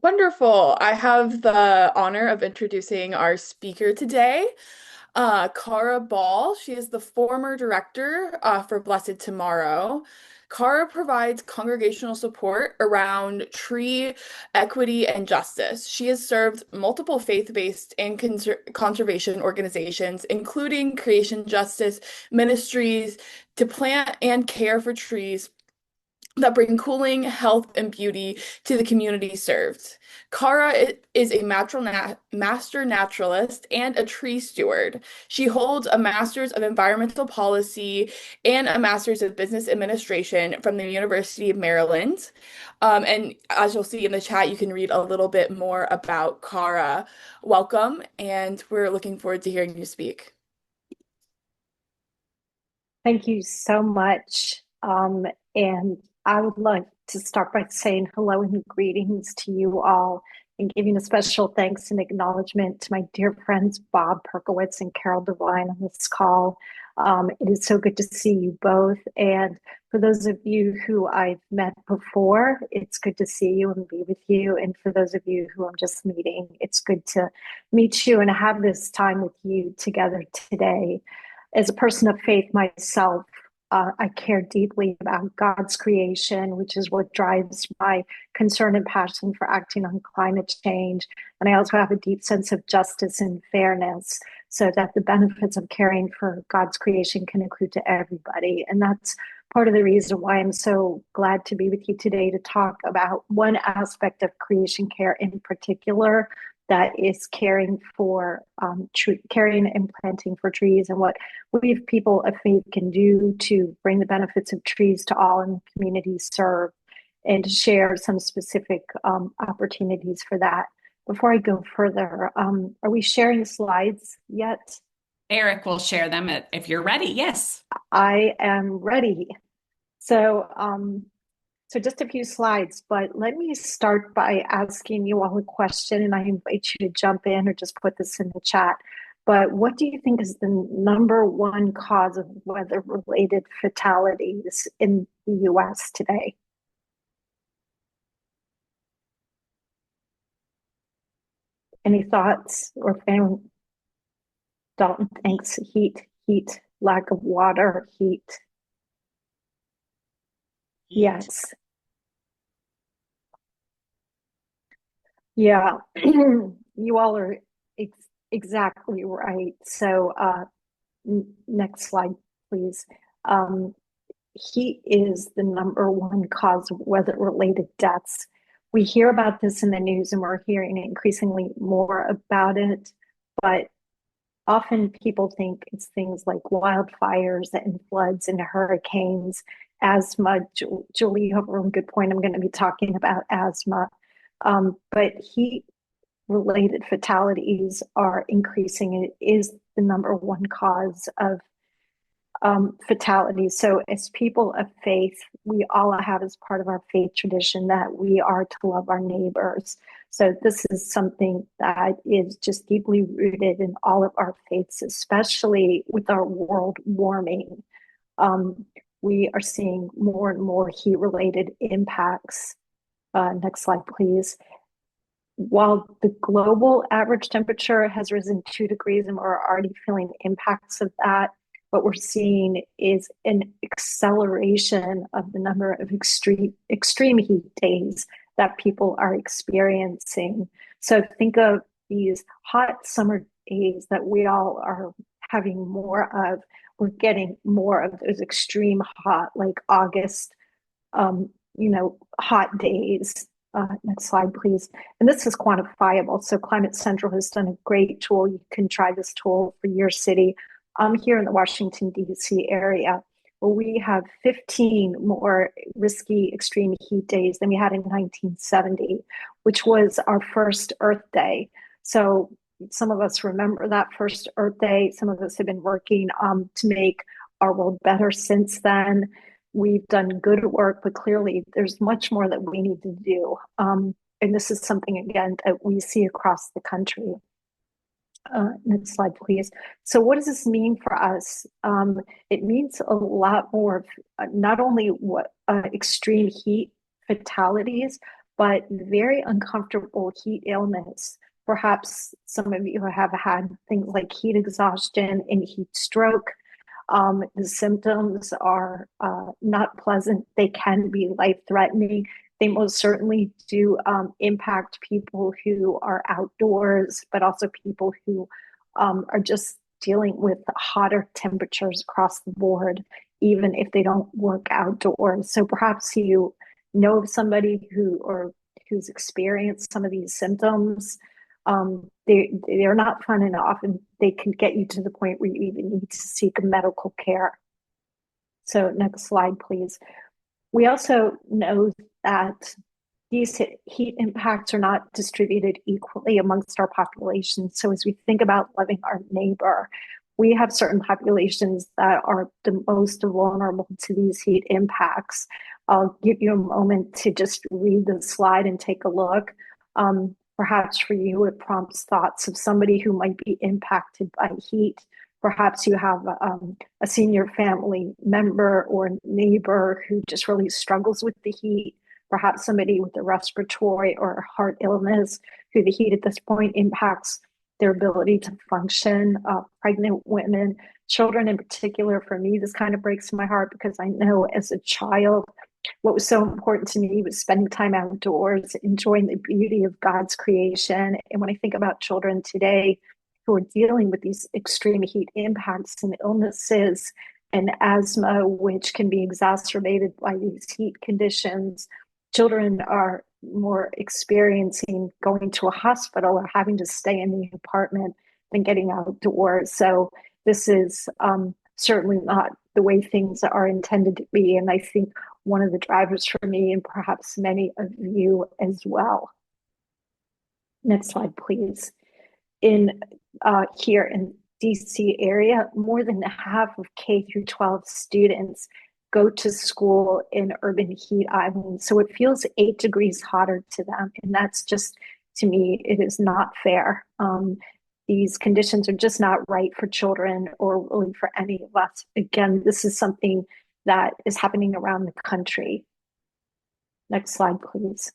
Wonderful. I have the honor of introducing our speaker today, Cara Ball. She is the former director for Blessed Tomorrow. Cara provides congregational support around tree equity and justice. She has served multiple faith-based and conservation organizations, including Creation Justice Ministries, to plant and care for trees that bring cooling, health, and beauty to the community served. Is a master naturalist and a tree steward. She holds a master's of environmental policy and a master's of business administration from the University of Maryland. And as you'll see in the chat, you can read a little bit more about Cara. Welcome, and we're looking forward to hearing you speak. Thank you so much. And I would like to start by saying hello and greetings to you all and giving a special thanks and acknowledgement to my dear friends Bob Perkowitz and Carol Devine on this call. It is so good to see you both. And for those of you who I've met before, it's good to see you and be with you. And for those of you who I'm just meeting, it's good to meet you and have this time with you together today. As a person of faith myself, I care deeply about God's creation, which is what drives my concern and passion for acting on climate change. And I also have a deep sense of justice and fairness so that the benefits of caring for God's creation can accrue to everybody. And that's part of the reason why I'm so glad to be with you today to talk about one aspect of creation care in particular, that is caring for caring and planting for trees, and what we people of faith can do to bring the benefits of trees to all in the communities served, and to share some specific opportunities for that. Before I go further, are we sharing slides yet? Eric will share them if you're ready. Yes. I am ready. So, so just a few slides, but let me start by asking you all a question, and I invite you to jump in or just put this in the chat. But what do you think is the number one cause of weather-related fatalities in the US today? Any thoughts? Or family? Dalton thinks heat, lack of water, heat. Yes. Yeah, you all are exactly right. So, next slide, please. Heat is the number one cause of weather-related deaths. We hear about this in the news, and we're hearing increasingly more about it, but often people think it's things like wildfires and floods and hurricanes, asthma. Julie, you have a really good point. I'm going to be talking about asthma. But heat related fatalities are increasing. It is the number one cause of fatalities. So, as people of faith, we all have as part of our faith tradition that we are to love our neighbors. So, this is something that is just deeply rooted in all of our faiths, especially with our world warming. We are seeing more and more heat related impacts. Next slide, please. While the global average temperature has risen 2 degrees and we're already feeling impacts of that, what we're seeing is an acceleration of the number of extreme heat days that people are experiencing. So think of these hot summer days that we all are having more of. We're getting more of those extreme hot, like August, hot days. Next slide, please. And this is quantifiable. So Climate Central has done a great tool. You can try this tool for your city. I'm here in the Washington, D.C. area, where we have 15 more risky extreme heat days than we had in 1970, which was our first Earth Day. So some of us remember that first Earth Day. Some of us have been working to make our world better since then. We've done good work, but clearly there's much more that we need to do. And this is something, again, that we see across the country. Next slide, please. So what does this mean for us? It means a lot more, not only what extreme heat fatalities, but very uncomfortable heat illness. Perhaps some of you have had things like heat exhaustion and heat stroke. The symptoms are not pleasant. They can be life-threatening. They most certainly do impact people who are outdoors, but also people who are just dealing with hotter temperatures across the board, even if they don't work outdoors. So perhaps you know of somebody who's experienced some of these symptoms. They're not fun, and often they can get you to the point where you even need to seek medical care. So next slide, please. We also know that these heat impacts are not distributed equally amongst our population. So as we think about loving our neighbor, we have certain populations that are the most vulnerable to these heat impacts. I'll give you a moment to just read the slide and take a look. Perhaps for you, it prompts thoughts of somebody who might be impacted by heat. Perhaps you have a senior family member or neighbor who just really struggles with the heat. Perhaps somebody with a respiratory or heart illness who the heat at this point impacts their ability to function. Pregnant women, children in particular, for me, this kind of breaks my heart because I know as a child, what was so important to me was spending time outdoors, enjoying the beauty of God's creation. And when I think about children today who are dealing with these extreme heat impacts and illnesses and asthma, which can be exacerbated by these heat conditions, children are more experiencing going to a hospital or having to stay in the apartment than getting outdoors. So this is certainly not the way things are intended to be. And I think one of the drivers for me and perhaps many of you as well. Next slide, please. Here in DC area, more than half of K through 12 students go to school in urban heat islands. So it feels 8 degrees hotter to them. And that's just, to me, it is not fair. These conditions are just not right for children or really for any of us. Again, this is something that is happening around the country. Next slide, please.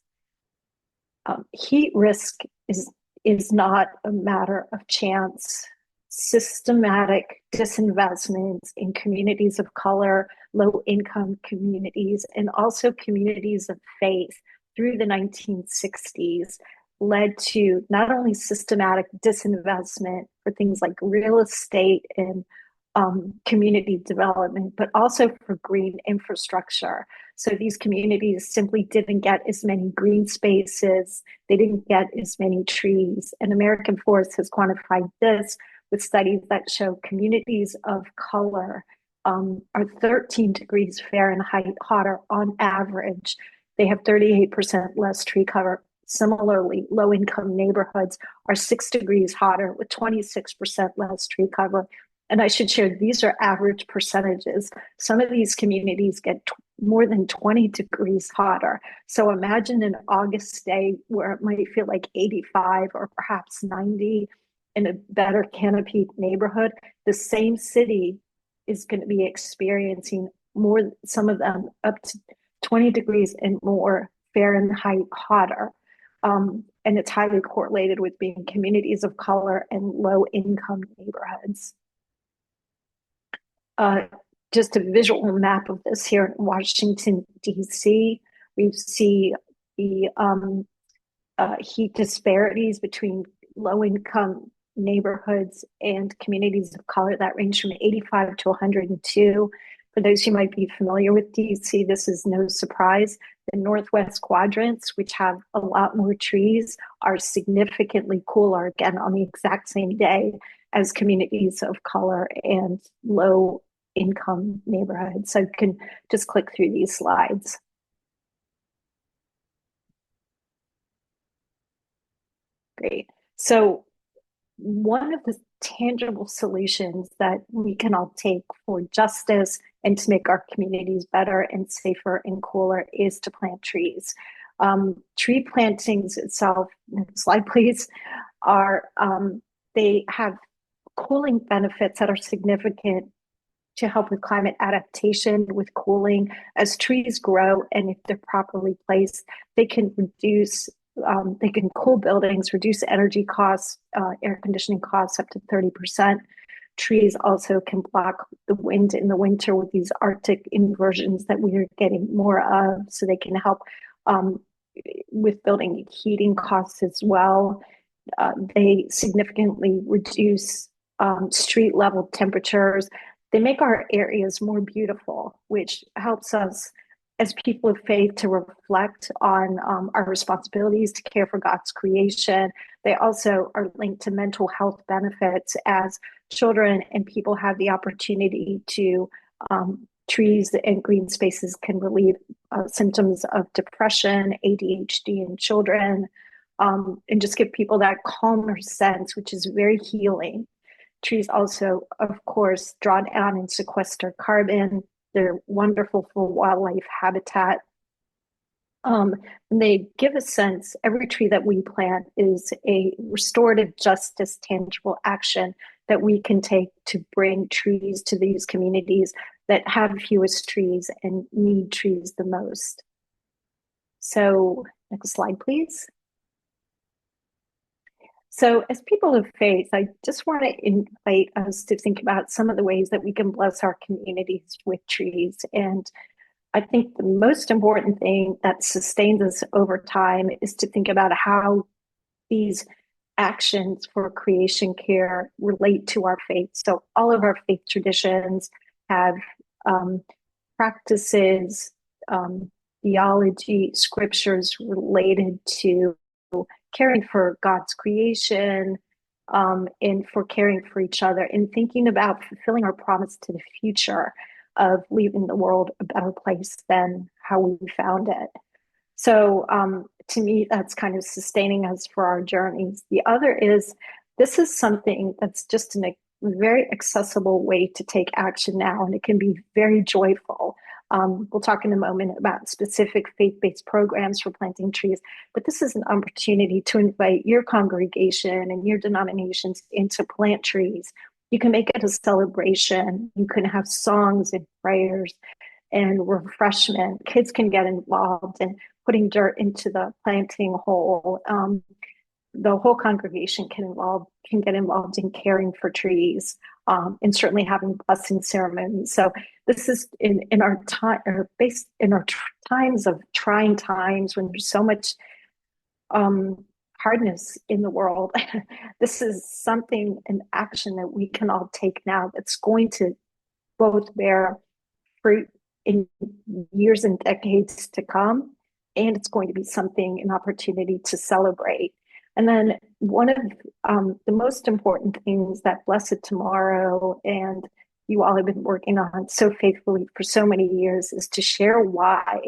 Heat risk is not a matter of chance. Systematic disinvestments in communities of color, low-income communities, and also communities of faith through the 1960s led to not only systematic disinvestment for things like real estate and community development, but also for green infrastructure. So these communities simply didn't get as many green spaces, they didn't get as many trees. And American Forest has quantified this with studies that show communities of color are 13 degrees Fahrenheit hotter on average. They have 38% less tree cover. Similarly, low-income neighborhoods are 6 degrees hotter with 26% less tree cover. And I should share, these are average percentages. Some of these communities get more than 20 degrees hotter. So imagine an August day where it might feel like 85 or perhaps 90 in a better canopied neighborhood. The same city is going to be experiencing more, some of them up to 20 degrees and more Fahrenheit hotter. And it's highly correlated with being communities of color and low-income neighborhoods. Just a visual map of this here in Washington, D.C. We see the heat disparities between low-income neighborhoods and communities of color that range from 85 to 102. For those who might be familiar with D.C., this is no surprise. The northwest quadrants, which have a lot more trees, are significantly cooler, again, on the exact same day as communities of color and low income neighborhoods. So you can just click through these slides. Great. So one of the tangible solutions that we can all take for justice and to make our communities better and safer and cooler is to plant trees. Tree plantings itself, next slide please, are they have cooling benefits that are significant to help with climate adaptation, with cooling. As trees grow, and if they're properly placed, they can they can cool buildings, reduce energy costs, air conditioning costs up to 30%. Trees also can block the wind in the winter with these Arctic inversions that we are getting more of, so they can help um, with building heating costs as well. They significantly reduce street level temperatures. They make our areas more beautiful, which helps us as people of faith to reflect on our responsibilities to care for God's creation. They also are linked to mental health benefits as children and people have the opportunity to trees and green spaces can relieve symptoms of depression, ADHD in children, and just give people that calmer sense, which is very healing. Trees also, of course, draw down and sequester carbon. They're wonderful for wildlife habitat. And they give a sense, every tree that we plant is a restorative justice, tangible action that we can take to bring trees to these communities that have fewest trees and need trees the most. So next slide, please. So as people of faith, I just want to invite us to think about some of the ways that we can bless our communities with trees. And I think the most important thing that sustains us over time is to think about how these actions for creation care relate to our faith. So all of our faith traditions have practices, theology, scriptures related to caring for God's creation, and for caring for each other, and thinking about fulfilling our promise to the future of leaving the world a better place than how we found it. So to me, that's kind of sustaining us for our journeys. The other is, this is something that's just a very accessible way to take action now, and it can be very joyful. We'll talk in a moment about specific faith-based programs for planting trees, but this is an opportunity to invite your congregation and your denominations in to plant trees. You can make it a celebration. You can have songs and prayers and refreshment. Kids can get involved in putting dirt into the planting hole. The whole congregation can get involved in caring for trees, and certainly having blessing ceremonies. So this is in our time, or based in our times of trying times when there's so much hardness in the world. This is something, an action that we can all take now that's going to both bear fruit in years and decades to come, and it's going to be something, an opportunity to celebrate. And then one of the most important things that Blessed Tomorrow and you all have been working on so faithfully for so many years is to share why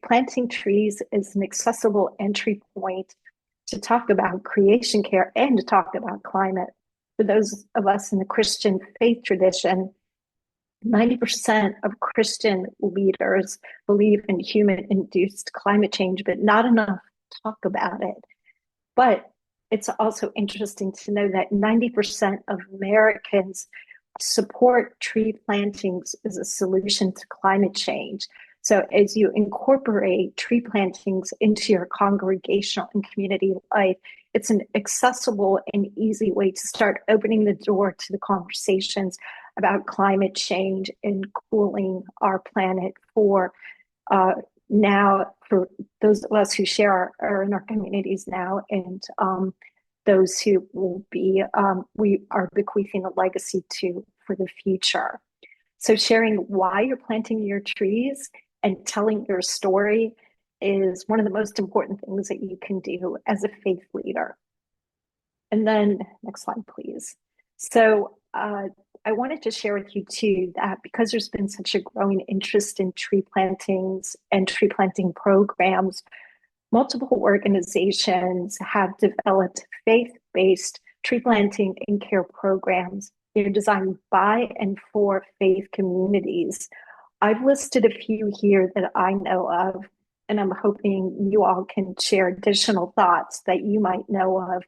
planting trees is an accessible entry point to talk about creation care and to talk about climate. For those of us in the Christian faith tradition, 90% of Christian leaders believe in human-induced climate change, but not enough talk about it. But it's also interesting to know that 90% of Americans support tree plantings as a solution to climate change. So as you incorporate tree plantings into your congregational and community life, it's an accessible and easy way to start opening the door to the conversations about climate change and cooling our planet for now, for those of us who are in our communities now, and those who will be, we are bequeathing a legacy to for the future. So sharing why you're planting your trees and telling your story is one of the most important things that you can do as a faith leader. And then next slide, please. So I wanted to share with you too that because there's been such a growing interest in tree plantings and tree planting programs, multiple organizations have developed faith-based tree planting and care programs. They're designed by and for faith communities. I've listed a few here that I know of, and I'm hoping you all can share additional thoughts that you might know of.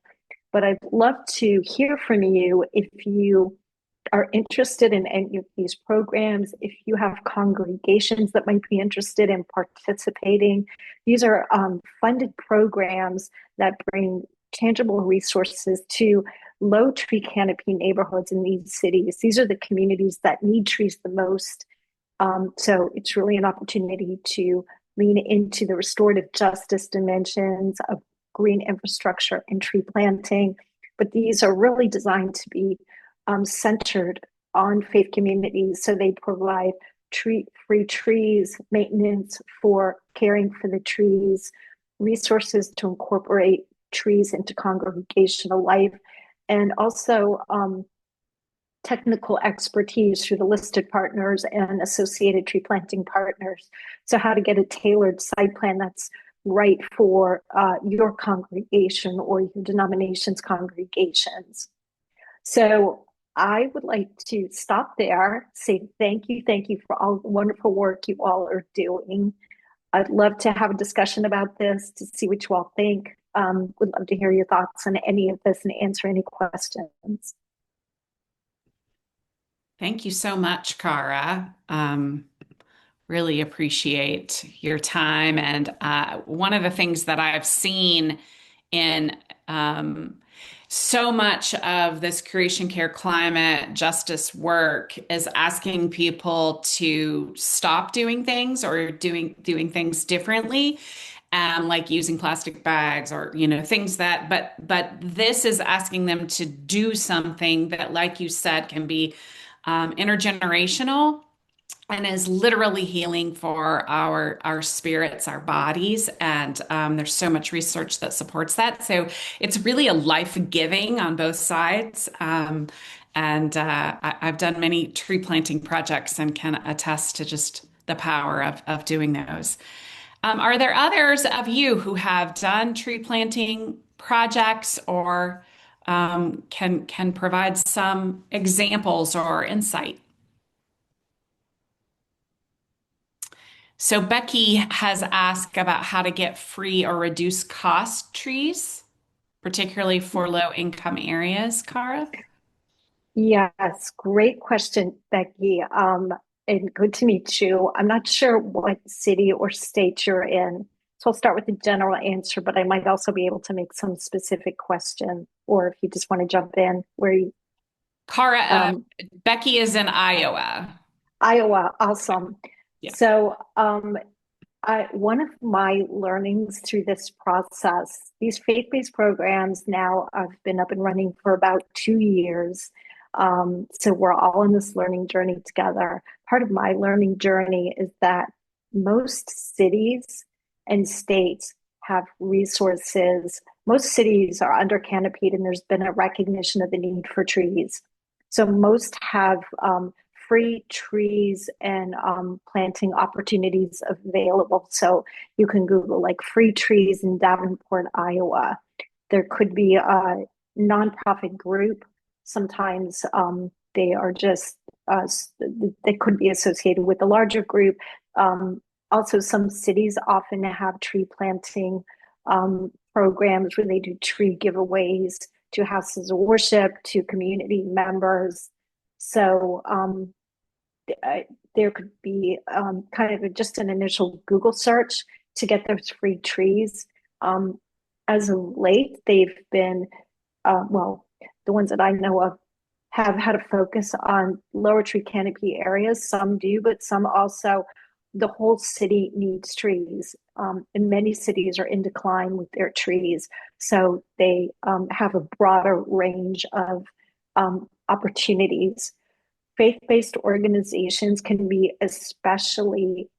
But I'd love to hear from you if you are interested in any of these programs, if you have congregations that might be interested in participating, these are funded programs that bring tangible resources to low tree canopy neighborhoods in these cities. These are the communities that need trees the most. So it's really an opportunity to lean into the restorative justice dimensions of green infrastructure and tree planting. But these are really designed to be centered on faith communities. So they provide free trees, maintenance for caring for the trees, resources to incorporate trees into congregational life, and also technical expertise through the listed partners and associated tree planting partners. So how to get a tailored site plan that's right for your congregation or your denomination's congregations. So I would like to stop there, say thank you for all the wonderful work you all are doing. I'd love to have a discussion about this to see what you all think. Would love to hear your thoughts on any of this and answer any questions. Thank you so much, Cara. Really appreciate your time. And one of the things that I've seen in so much of this creation care climate justice work is asking people to stop doing things or doing things differently, like using plastic bags or things that. But this is asking them to do something that, like you said, can be intergenerational and is literally healing for our spirits, our bodies, and there's so much research that supports that. So it's really a life giving on both sides. And I've done many tree planting projects and can attest to just the power of doing those. Are there others of you who have done tree planting projects or can provide some examples or insight? So Becky has asked about how to get free or reduced cost trees, particularly for low income areas, Cara. Yes, great question, Becky. And good to meet you. I'm not sure what city or state you're in, so I'll start with the general answer, but I might also be able to make some specific question, or if you just want to jump in, where you, Cara, um, Becky is in Iowa. Iowa, awesome. Yeah. So, one of my learnings through this process, these faith-based programs now have been up and running for about 2 years. So we're all in this learning journey together. Part of my learning journey is that most cities and states have resources. Most cities are under canopied, and there's been a recognition of the need for trees. So most have free trees and planting opportunities available. So you can Google like free trees in Davenport, Iowa. There could be a nonprofit group. Sometimes they are just, they could be associated with a larger group. Also, some cities often have tree planting programs where they do tree giveaways to houses of worship, to community members. So there could be kind of just an initial Google search to get those free trees. As of late, they've been, well, the ones that I know of have had a focus on lower tree canopy areas. Some do, but some also, the whole city needs trees. And many cities are in decline with their trees. So they have a broader range of opportunities. Faith-based organizations can be especially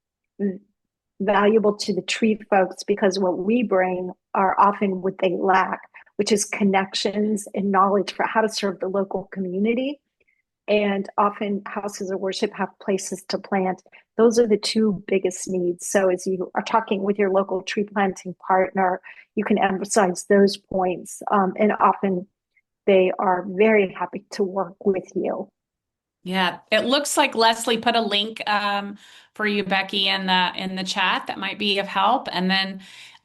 valuable to the tree folks because what we bring are often what they lack, which is connections and knowledge for how to serve the local community. And often houses of worship have places to plant. Those are the two biggest needs. So as you are talking with your local tree planting partner, you can emphasize those points. And often they are very happy to work with you. Yeah, it looks like Leslie put a link for you, Becky, in the chat that might be of help. And then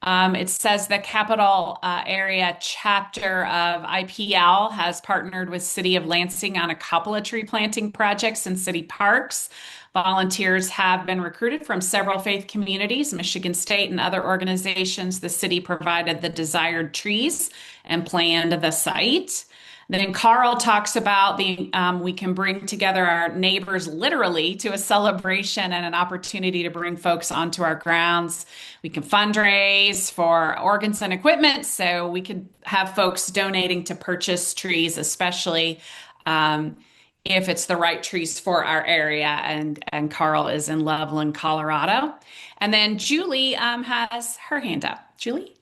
It says the capital area chapter of IPL has partnered with City of Lansing on a couple of tree planting projects in city parks. Volunteers have been recruited from several faith communities, Michigan State, and other organizations. The city provided the desired trees and planned the site. Then Carl talks about the we can bring together our neighbors literally to a celebration and an opportunity to bring folks onto our grounds. We can fundraise for organs and equipment, so we could have folks donating to purchase trees, especially if it's the right trees for our area. And Carl is in Loveland, Colorado. And then Julie has her hand up. Julie?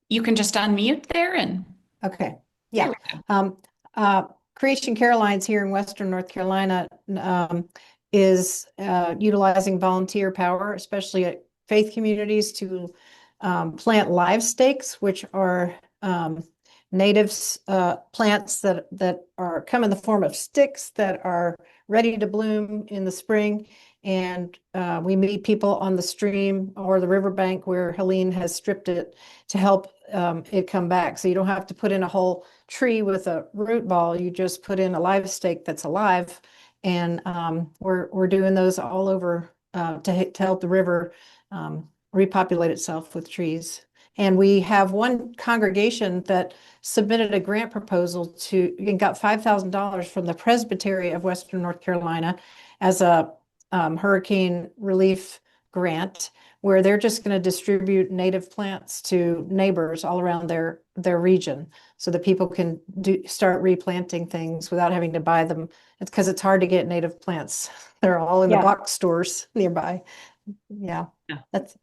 You can just unmute there and Okay. there Yeah. we go. Creation Caroline's here in Western North Carolina is utilizing volunteer power, especially at faith communities, to plant live stakes, which are natives plants that are come in the form of sticks that are ready to bloom in the spring. And we meet people on the stream or the riverbank where Helene has stripped it to help it come back. So you don't have to put in a whole tree with a root ball. You just put in a live stake that's alive. And we're doing those all over to help the river repopulate itself with trees. And we have one congregation that submitted a grant proposal to and got $5,000 from the Presbytery of Western North Carolina as a hurricane relief grant, where they're just going to distribute native plants to neighbors all around their region, so that people can start replanting things without having to buy them. It's because it's hard to get native plants. They're all in the Yeah. box stores nearby. Yeah, Yeah. that's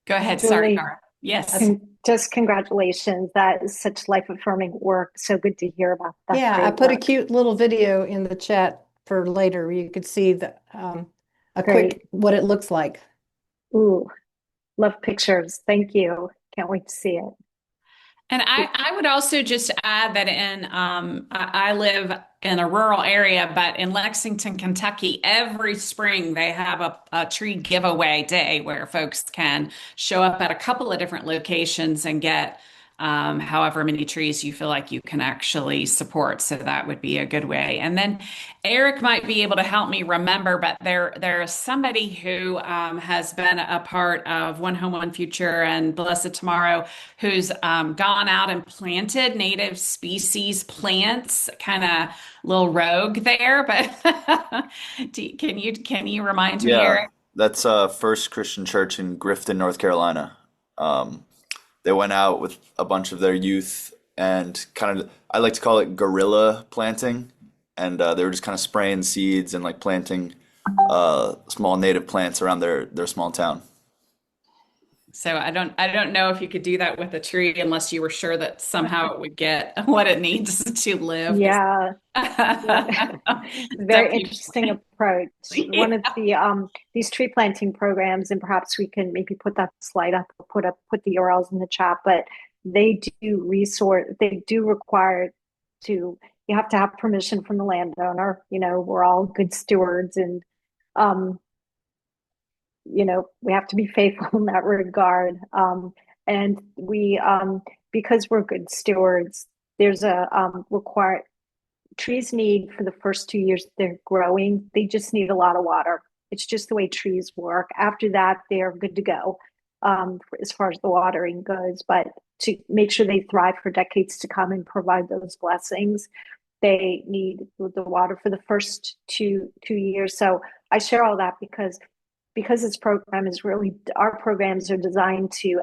Go ahead. Sorry, Julie, Cara. Yes. just congratulations. That is such life-affirming work. So good to hear about that. yeah. I Great put a work. cute little video in the chat for later. You could see the a Great. quick what it looks like. Ooh, love pictures. Thank you. Can't wait to see it. And I would also just add that I live in a rural area, but in Lexington, Kentucky, every spring they have a tree giveaway day where folks can show up at a couple of different locations and get however many trees you feel like you can actually support. So that would be a good way. And then Eric might be able to help me remember, but there is somebody who has been a part of One Home, One Future and Blessed Tomorrow, who's gone out and planted native species plants, kind of little rogue there. But can you remind me, Yeah, Eric? that's First Christian Church in Grifton, North Carolina. Um, they went out with a bunch of their youth and kind of, I like to call it guerrilla planting. And they were just kind of spraying seeds and like planting small native plants around their small town. So I don't know if you could do that with a tree unless you were sure that somehow it would get what it needs to live. Yeah, So very interesting approach. yeah. One of the these tree planting programs, and perhaps we can maybe put that slide up or put the URLs in the chat, but they do require to you have to have permission from the landowner. You know, we're all good stewards, and um we have to be faithful in that regard. And because we're good stewards, there's a required trees need for the first 2 years they're growing, they just need a lot of water. It's just the way trees work. After that, they're good to go as far as the watering goes. But to make sure they thrive for decades to come and provide those blessings, they need the water for the first two years. So I share all that because this program is really, our programs are designed to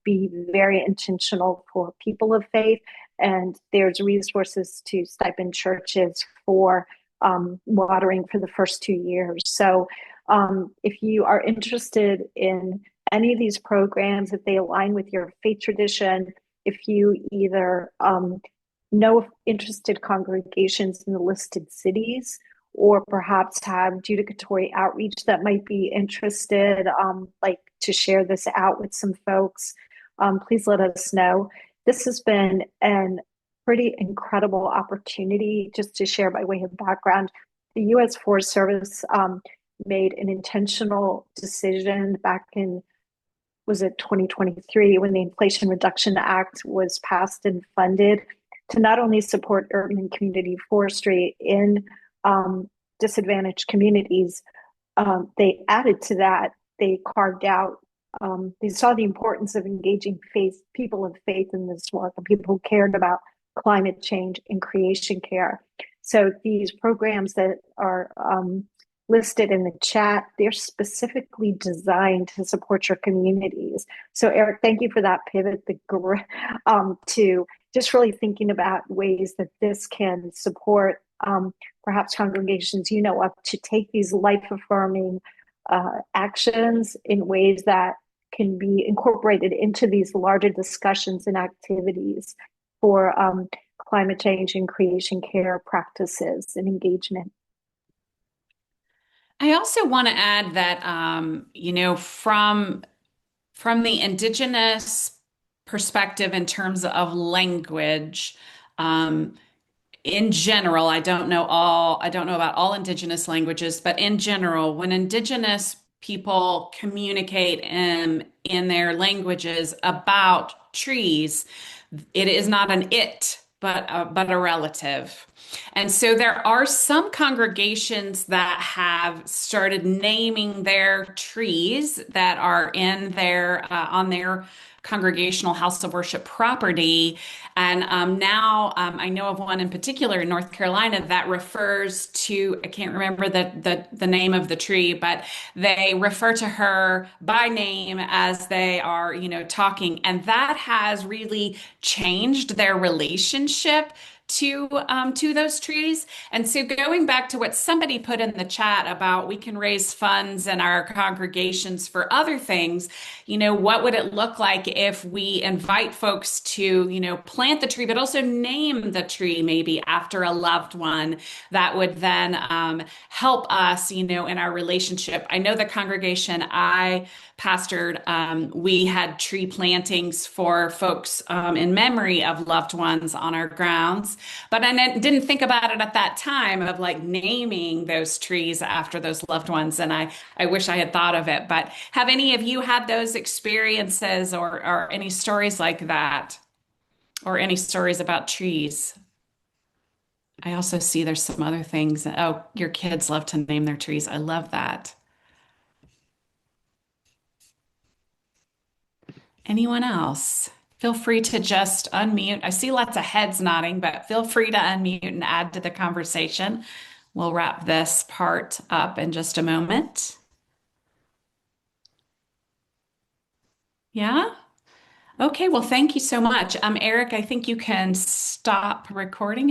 be very intentional for people of faith, and there's resources to stipend churches for watering for the first 2 years. So if you are interested in any of these programs, if they align with your faith tradition, if you either know interested congregations in the listed cities, or perhaps have judicatory outreach that might be interested, like to share this out with some folks, please let us know. This has been an pretty incredible opportunity. Just to share by way of background, the U.S. Forest Service made an intentional decision back in, was it 2023, when the Inflation Reduction Act was passed and funded, to not only support urban and community forestry in disadvantaged communities, they added to that, they carved out, they saw the importance of engaging people of faith in this work, and people who cared about climate change and creation care. So these programs that are listed in the chat, they're specifically designed to support your communities. So Eric, thank you for that pivot to just really thinking about ways that this can support perhaps congregations, up to take these life-affirming actions in ways that can be incorporated into these larger discussions and activities for climate change and creation care practices and engagement. I also want to add that, from the indigenous perspective in terms of language, in general, I don't know about all indigenous languages, but in general, when indigenous people communicate in their languages about trees, it is not an it, but a relative. And so there are some congregations that have started naming their trees that are in their on their congregational house of worship property. And now I know of one in particular in North Carolina that refers to, I can't remember the name of the tree, but they refer to her by name as they are, talking. And that has really changed their relationship to those trees. And so going back to what somebody put in the chat about we can raise funds in our congregations for other things, what would it look like if we invite folks to, plant the tree, but also name the tree maybe after a loved one that would then help us, in our relationship. I know the congregation I pastored, we had tree plantings for folks in memory of loved ones on our grounds. But I didn't think about it at that time of like naming those trees after those loved ones. And I wish I had thought of it. But have any of you had those experiences or any stories like that? Or any stories about trees? I also see there's some other things. Oh, your kids love to name their trees. I love that. Anyone else? Feel free to just unmute. I see lots of heads nodding, but feel free to unmute and add to the conversation. We'll wrap this part up in just a moment. Yeah? Okay, well, thank you so much. Eric, I think you can stop recording if